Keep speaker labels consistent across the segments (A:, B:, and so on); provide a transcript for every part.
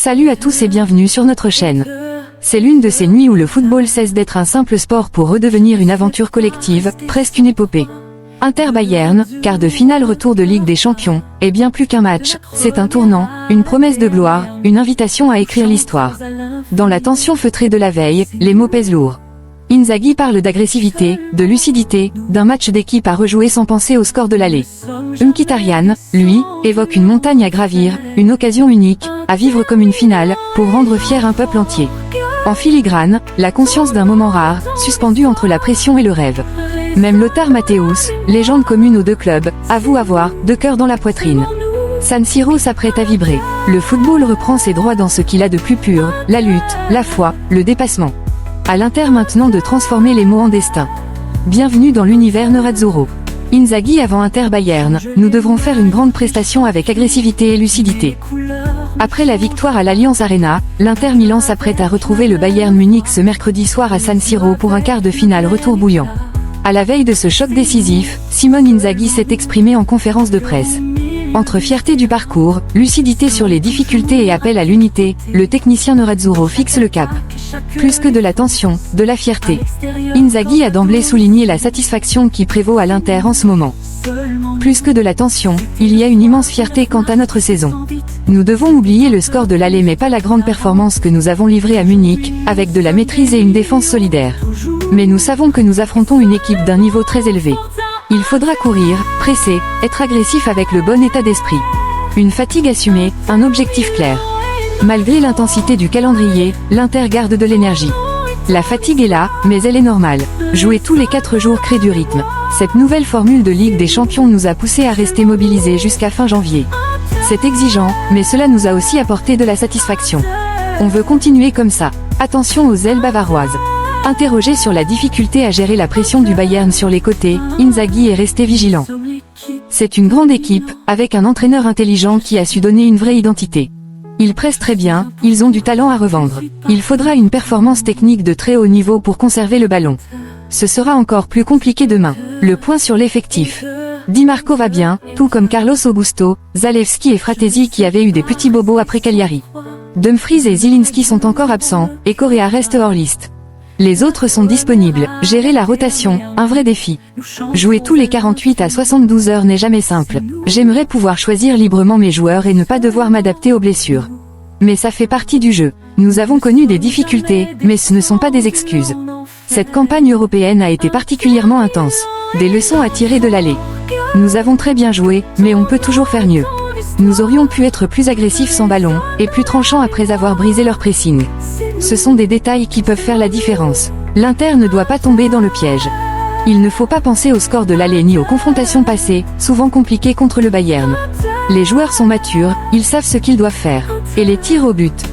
A: Salut à tous et bienvenue sur notre chaîne. C'est l'une de ces nuits où le football cesse d'être un simple sport pour redevenir une aventure collective, presque une épopée. Inter-Bayern, quart de finale retour de Ligue des Champions, est bien plus qu'un match, c'est un tournant, une promesse de gloire, une invitation à écrire l'histoire. Dans la tension feutrée de la veille, les mots pèsent lourd. Inzaghi parle d'agressivité, de lucidité, d'un match d'équipe à rejouer sans penser au score de l'aller. Mkhitaryan, lui, évoque une montagne à gravir, une occasion unique, à vivre comme une finale, pour rendre fier un peuple entier. En filigrane, la conscience d'un moment rare, suspendu entre la pression et le rêve. Même Lothar Matthäus, légende commune aux deux clubs, avoue avoir « deux cœurs dans la poitrine ». San Siro s'apprête à vibrer. Le football reprend ses droits dans ce qu'il a de plus pur, la lutte, la foi, le dépassement. À l'Inter maintenant de transformer les mots en destin. Bienvenue dans l'univers Nerazzurro. Inzaghi avant Inter-Bayern, nous devrons faire une grande prestation avec agressivité et lucidité. Après la victoire à l'Allianz Arena, l'Inter Milan s'apprête à retrouver le Bayern Munich ce mercredi soir à San Siro pour un quart de finale retour bouillant. À la veille de ce choc décisif, Simone Inzaghi s'est exprimé en conférence de presse. Entre fierté du parcours, lucidité sur les difficultés et appel à l'unité, le technicien Nerazzurro fixe le cap. Plus que de la tension, de la fierté. Inzaghi a d'emblée souligné la satisfaction qui prévaut à l'Inter en ce moment. Plus que de la tension, il y a une immense fierté quant à notre saison. Nous devons oublier le score de l'aller mais pas la grande performance que nous avons livrée à Munich, avec de la maîtrise et une défense solidaire. Mais nous savons que nous affrontons une équipe d'un niveau très élevé. Il faudra courir, presser, être agressif avec le bon état d'esprit. Une fatigue assumée, un objectif clair. Malgré l'intensité du calendrier, l'Inter garde de l'énergie. La fatigue est là, mais elle est normale. Jouer tous les 4 jours crée du rythme. Cette nouvelle formule de Ligue des Champions nous a poussé à rester mobilisés jusqu'à fin janvier. C'est exigeant, mais cela nous a aussi apporté de la satisfaction. On veut continuer comme ça. Attention aux ailes bavaroises. Interrogé sur la difficulté à gérer la pression du Bayern sur les côtés, Inzaghi est resté vigilant. C'est une grande équipe, avec un entraîneur intelligent qui a su donner une vraie identité. Ils pressent très bien, ils ont du talent à revendre. Il faudra une performance technique de très haut niveau pour conserver le ballon. Ce sera encore plus compliqué demain. Le point sur l'effectif. Di Marco va bien, tout comme Carlos Augusto, Zalewski et Fratesi qui avaient eu des petits bobos après Cagliari. Dumfries et Zielinski sont encore absents, et Correa reste hors liste. Les autres sont disponibles. Gérer la rotation, un vrai défi. Jouer tous les 48 à 72 heures n'est jamais simple. J'aimerais pouvoir choisir librement mes joueurs et ne pas devoir m'adapter aux blessures. Mais ça fait partie du jeu. Nous avons connu des difficultés, mais ce ne sont pas des excuses. Cette campagne européenne a été particulièrement intense. Des leçons à tirer de l'aller. Nous avons très bien joué, mais on peut toujours faire mieux. Nous aurions pu être plus agressifs sans ballon, et plus tranchants après avoir brisé leur pressing. Ce sont des détails qui peuvent faire la différence. L'Inter ne doit pas tomber dans le piège. Il ne faut pas penser au score de l'aller ni aux confrontations passées, souvent compliquées contre le Bayern. Les joueurs sont matures, ils savent ce qu'ils doivent faire. Et les tirs au but.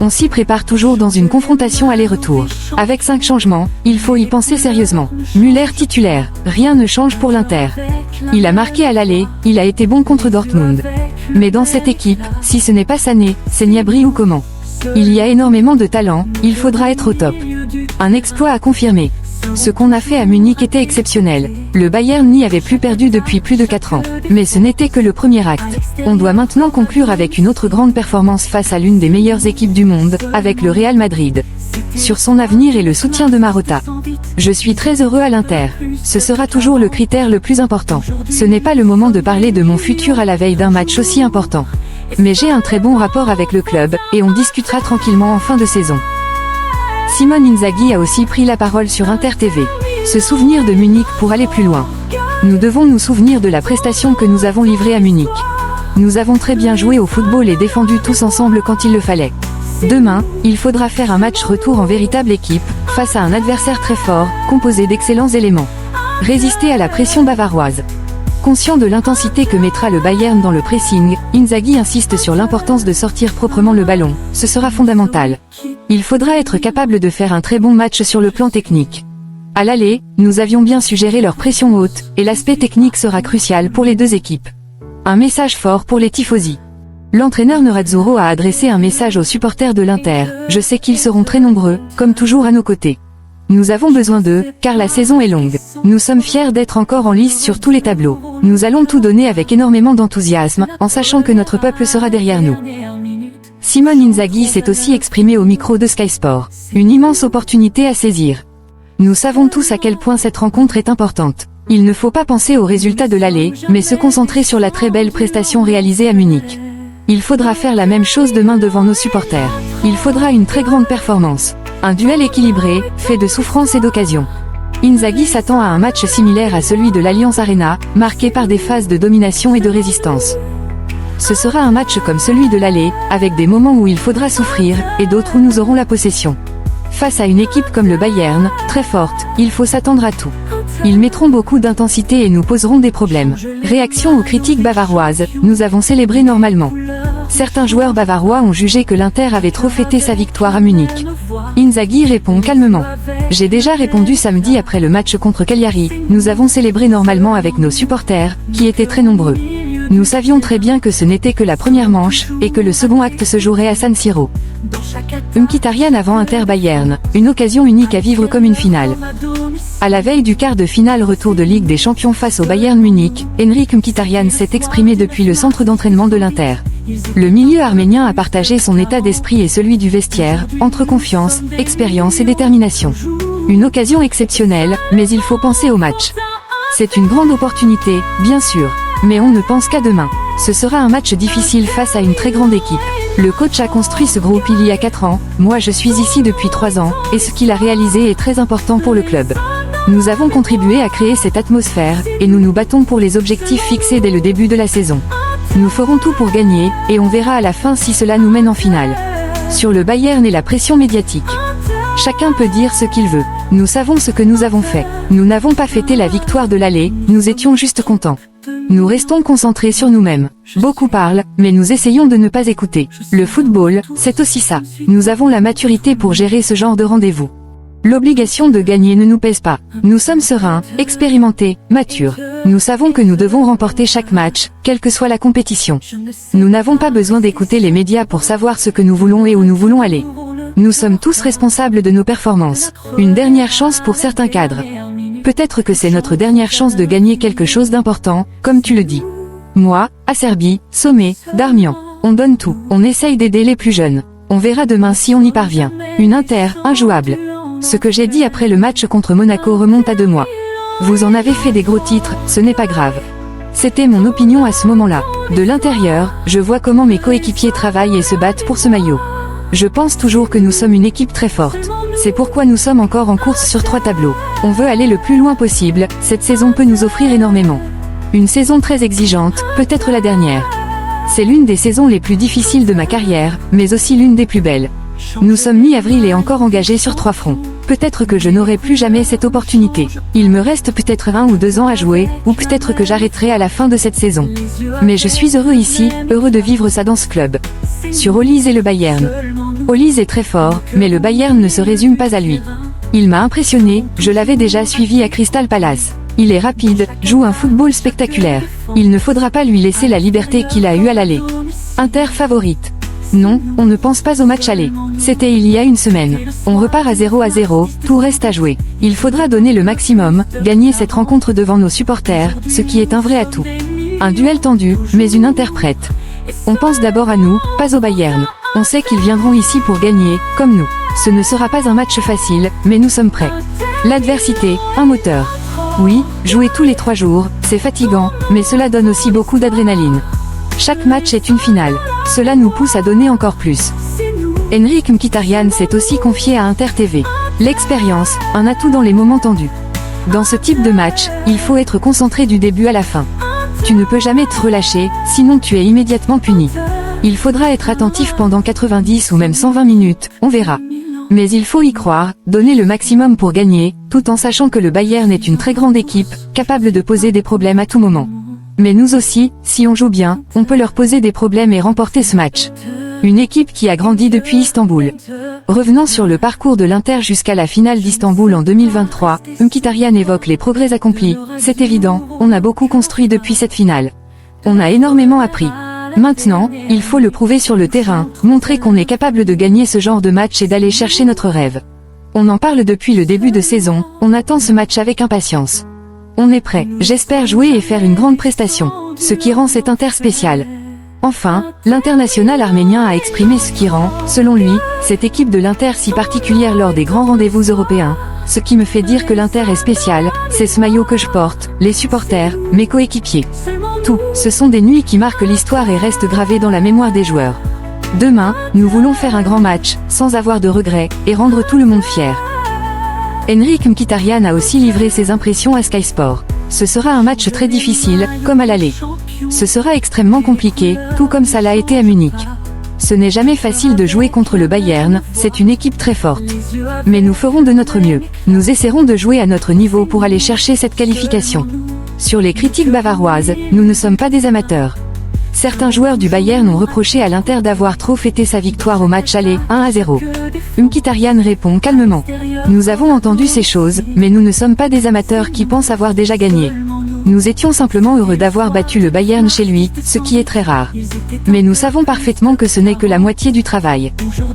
A: On s'y prépare toujours dans une confrontation aller-retour. Avec 5 changements, il faut y penser sérieusement. Müller titulaire, rien ne change pour l'Inter. Il a marqué à l'aller, il a été bon contre Dortmund. Mais dans cette équipe, si ce n'est pas Sané, c'est Gnabry ou Coman. Il y a énormément de talent, il faudra être au top. Un exploit à confirmer. Ce qu'on a fait à Munich était exceptionnel. Le Bayern n'y avait plus perdu depuis plus de 4 ans. Mais ce n'était que le premier acte. On doit maintenant conclure avec une autre grande performance face à l'une des meilleures équipes du monde, avec le Real Madrid. Sur son avenir et le soutien de Marotta. Je suis très heureux à l'Inter. Ce sera toujours le critère le plus important. Ce n'est pas le moment de parler de mon futur à la veille d'un match aussi important. Mais j'ai un très bon rapport avec le club, et on discutera tranquillement en fin de saison. Simone Inzaghi a aussi pris la parole sur Inter TV. Se souvenir de Munich pour aller plus loin. Nous devons nous souvenir de la prestation que nous avons livrée à Munich. Nous avons très bien joué au football et défendu tous ensemble quand il le fallait. Demain, il faudra faire un match retour en véritable équipe, face à un adversaire très fort, composé d'excellents éléments. Résister à la pression bavaroise. Conscient de l'intensité que mettra le Bayern dans le pressing, Inzaghi insiste sur l'importance de sortir proprement le ballon, ce sera fondamental. Il faudra être capable de faire un très bon match sur le plan technique. À l'aller, nous avions bien su gérer leur pression haute, et l'aspect technique sera crucial pour les deux équipes. Un message fort pour les tifosi. L'entraîneur Nerazzurro a adressé un message aux supporters de l'Inter, je sais qu'ils seront très nombreux, comme toujours à nos côtés. Nous avons besoin d'eux, car la saison est longue. Nous sommes fiers d'être encore en lice sur tous les tableaux. Nous allons tout donner avec énormément d'enthousiasme, en sachant que notre peuple sera derrière nous. Simone Inzaghi s'est aussi exprimé au micro de Sky Sport. Une immense opportunité à saisir. Nous savons tous à quel point cette rencontre est importante. Il ne faut pas penser aux résultats de l'aller, mais se concentrer sur la très belle prestation réalisée à Munich. Il faudra faire la même chose demain devant nos supporters. Il faudra une très grande performance. Un duel équilibré, fait de souffrance et d'occasion. Inzaghi s'attend à un match similaire à celui de l'Allianz Arena, marqué par des phases de domination et de résistance. Ce sera un match comme celui de l'aller, avec des moments où il faudra souffrir, et d'autres où nous aurons la possession. Face à une équipe comme le Bayern, très forte, il faut s'attendre à tout. Ils mettront beaucoup d'intensité et nous poseront des problèmes. Réaction aux critiques bavaroises, nous avons célébré normalement. Certains joueurs bavarois ont jugé que l'Inter avait trop fêté sa victoire à Munich. Inzaghi répond calmement. J'ai déjà répondu samedi après le match contre Cagliari, nous avons célébré normalement avec nos supporters, qui étaient très nombreux. Nous savions très bien que ce n'était que la première manche, et que le second acte se jouerait à San Siro. Mkhitaryan avant Inter Bayern, une occasion unique à vivre comme une finale. À la veille du quart de finale retour de Ligue des Champions face au Bayern Munich, Henrikh Mkhitaryan s'est exprimé depuis le centre d'entraînement de l'Inter. Le milieu arménien a partagé son état d'esprit et celui du vestiaire, entre confiance, expérience et détermination. Une occasion exceptionnelle, mais il faut penser au match. C'est une grande opportunité, bien sûr. Mais on ne pense qu'à demain. Ce sera un match difficile face à une très grande équipe. Le coach a construit ce groupe il y a 4 ans, moi je suis ici depuis 3 ans, et ce qu'il a réalisé est très important pour le club. Nous avons contribué à créer cette atmosphère, et nous nous battons pour les objectifs fixés dès le début de la saison. Nous ferons tout pour gagner, et on verra à la fin si cela nous mène en finale. Sur le Bayern et la pression médiatique. Chacun peut dire ce qu'il veut. Nous savons ce que nous avons fait. Nous n'avons pas fêté la victoire de l'aller, nous étions juste contents. Nous restons concentrés sur nous-mêmes. Beaucoup parlent, mais nous essayons de ne pas écouter. Le football, c'est aussi ça. Nous avons la maturité pour gérer ce genre de rendez-vous. L'obligation de gagner ne nous pèse pas. Nous sommes sereins, expérimentés, matures. Nous savons que nous devons remporter chaque match, quelle que soit la compétition. Nous n'avons pas besoin d'écouter les médias pour savoir ce que nous voulons et où nous voulons aller. Nous sommes tous responsables de nos performances. Une dernière chance pour certains cadres. Peut-être que c'est notre dernière chance de gagner quelque chose d'important, comme tu le dis. Moi, Acerbi, Sommet, Darmian, on donne tout, on essaye d'aider les plus jeunes. On verra demain si on y parvient. Une Inter, injouable. Ce que j'ai dit après le match contre Monaco remonte à 2 mois. Vous en avez fait des gros titres, ce n'est pas grave. C'était mon opinion à ce moment-là. De l'intérieur, je vois comment mes coéquipiers travaillent et se battent pour ce maillot. Je pense toujours que nous sommes une équipe très forte. C'est pourquoi nous sommes encore en course sur 3 tableaux. On veut aller le plus loin possible, cette saison peut nous offrir énormément. Une saison très exigeante, peut-être la dernière. C'est l'une des saisons les plus difficiles de ma carrière, mais aussi l'une des plus belles. Nous sommes mi-avril et encore engagés sur 3 fronts. Peut-être que je n'aurai plus jamais cette opportunité. Il me reste peut-être 1 ou 2 ans à jouer, ou peut-être que j'arrêterai à la fin de cette saison. Mais je suis heureux ici, heureux de vivre ça dans ce club. Sur Olise et le Bayern. Olise est très fort, mais le Bayern ne se résume pas à lui. Il m'a impressionné, je l'avais déjà suivi à Crystal Palace. Il est rapide, joue un football spectaculaire. Il ne faudra pas lui laisser la liberté qu'il a eue à l'aller. Inter favorite. Non, on ne pense pas au match aller. C'était il y a une semaine. On repart à 0-0, tout reste à jouer. Il faudra donner le maximum, gagner cette rencontre devant nos supporters, ce qui est un vrai atout. Un duel tendu, mais une interprète. On pense d'abord à nous, pas au Bayern. On sait qu'ils viendront ici pour gagner, comme nous. Ce ne sera pas un match facile, mais nous sommes prêts. L'adversité, un moteur. Oui, jouer tous les 3 jours, c'est fatigant, mais cela donne aussi beaucoup d'adrénaline. Chaque match est une finale. Cela nous pousse à donner encore plus. Henrikh Mkhitaryan s'est aussi confié à Inter TV. L'expérience, un atout dans les moments tendus. Dans ce type de match, il faut être concentré du début à la fin. Tu ne peux jamais te relâcher, sinon tu es immédiatement puni. Il faudra être attentif pendant 90 ou même 120 minutes, on verra. Mais il faut y croire, donner le maximum pour gagner, tout en sachant que le Bayern est une très grande équipe, capable de poser des problèmes à tout moment. Mais nous aussi, si on joue bien, on peut leur poser des problèmes et remporter ce match. Une équipe qui a grandi depuis Istanbul. Revenant sur le parcours de l'Inter jusqu'à la finale d'Istanbul en 2023, Mkhitaryan évoque les progrès accomplis. C'est évident, on a beaucoup construit depuis cette finale. On a énormément appris. Maintenant, il faut le prouver sur le terrain, montrer qu'on est capable de gagner ce genre de match et d'aller chercher notre rêve. On en parle depuis le début de saison, on attend ce match avec impatience. On est prêt, j'espère jouer et faire une grande prestation, ce qui rend cet Inter spécial. Enfin, l'international arménien a exprimé ce qui rend, selon lui, cette équipe de l'Inter si particulière lors des grands rendez-vous européens. Ce qui me fait dire que l'Inter est spécial, c'est ce maillot que je porte, les supporters, mes coéquipiers. Tout, ce sont des nuits qui marquent l'histoire et restent gravées dans la mémoire des joueurs. Demain, nous voulons faire un grand match, sans avoir de regrets, et rendre tout le monde fier. Henrikh Mkhitaryan a aussi livré ses impressions à Sky Sport. Ce sera un match très difficile, comme à l'aller. Ce sera extrêmement compliqué, tout comme ça l'a été à Munich. Ce n'est jamais facile de jouer contre le Bayern, c'est une équipe très forte. Mais nous ferons de notre mieux. Nous essaierons de jouer à notre niveau pour aller chercher cette qualification. Sur les critiques bavaroises, nous ne sommes pas des amateurs. Certains joueurs du Bayern ont reproché à l'Inter d'avoir trop fêté sa victoire au match aller, 1-0. Mkhitaryan répond calmement. Nous avons entendu ces choses, mais nous ne sommes pas des amateurs qui pensent avoir déjà gagné. Nous étions simplement heureux d'avoir battu le Bayern chez lui, ce qui est très rare. Mais nous savons parfaitement que ce n'est que la moitié du travail.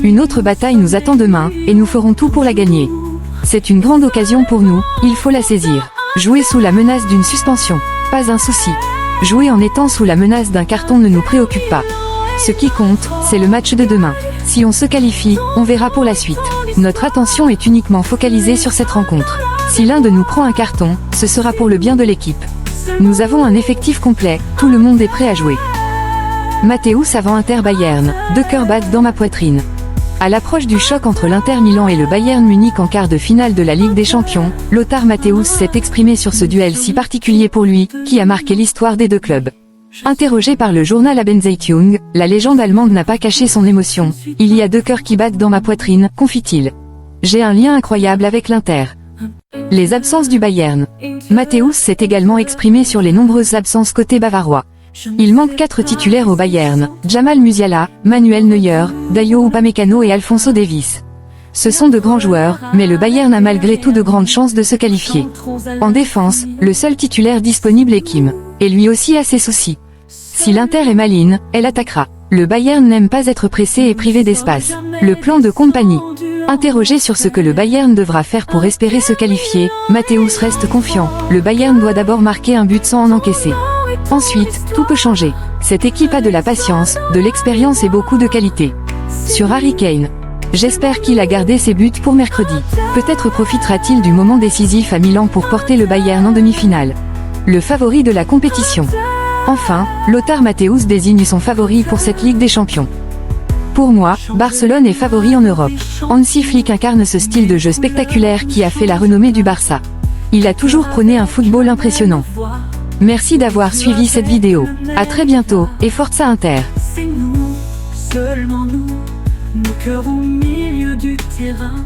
A: Une autre bataille nous attend demain, et nous ferons tout pour la gagner. C'est une grande occasion pour nous, il faut la saisir. Jouer sous la menace d'une suspension, pas un souci. Jouer en étant sous la menace d'un carton ne nous préoccupe pas. Ce qui compte, c'est le match de demain. Si on se qualifie, on verra pour la suite. Notre attention est uniquement focalisée sur cette rencontre. Si l'un de nous prend un carton, ce sera pour le bien de l'équipe. Nous avons un effectif complet, tout le monde est prêt à jouer. Matthäus avant Inter Bayern, 2 cœurs battent dans ma poitrine. À l'approche du choc entre l'Inter Milan et le Bayern Munich en quart de finale de la Ligue des Champions, Lothar Matthäus s'est exprimé sur ce duel si particulier pour lui, qui a marqué l'histoire des deux clubs. Interrogé par le journal Abendzeitung, la légende allemande n'a pas caché son émotion. « Il y a 2 cœurs qui battent dans ma poitrine », confie-t-il. « J'ai un lien incroyable avec l'Inter. » Les absences du Bayern. Matthäus s'est également exprimé sur les nombreuses absences côté bavarois. Il manque 4 titulaires au Bayern, Jamal Musiala, Manuel Neuer, Dayo Upamecano et Alphonso Davies. Ce sont de grands joueurs, mais le Bayern a malgré tout de grandes chances de se qualifier. En défense, le seul titulaire disponible est Kim. Et lui aussi a ses soucis. Si l'Inter est maligne, elle attaquera. Le Bayern n'aime pas être pressé et privé d'espace. Le plan de Compagnie. Interrogé sur ce que le Bayern devra faire pour espérer se qualifier, Matthäus reste confiant. Le Bayern doit d'abord marquer un but sans en encaisser. Ensuite, tout peut changer. Cette équipe a de la patience, de l'expérience et beaucoup de qualité. Sur Harry Kane. J'espère qu'il a gardé ses buts pour mercredi. Peut-être profitera-t-il du moment décisif à Milan pour porter le Bayern en demi-finale. Le favori de la compétition. Enfin, Lothar Matthäus désigne son favori pour cette Ligue des Champions. Pour moi, Barcelone est favori en Europe. Hansi Flick incarne ce style de jeu spectaculaire qui a fait la renommée du Barça. Il a toujours prôné un football impressionnant. Merci d'avoir suivi cette vidéo. À très bientôt, et Forza Inter.
B: C'est nous, seulement nous, nos cœurs au milieu du terrain.